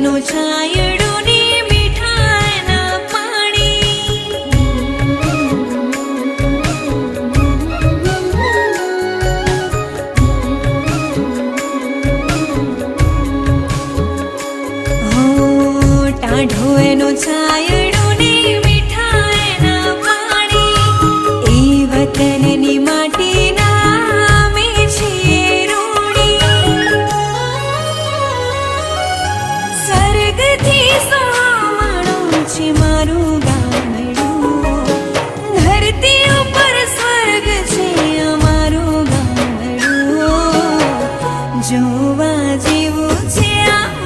એનો છાયડો ને મીઠાના પાણી હો ટાઢો એનો છાયડો ને મીઠાના પાણી એ વતનની માટીના મારું ગામડું ધરતી ઉપર સ્વર્ગ છે અમારું ગામડું જોવા જેવું છે આ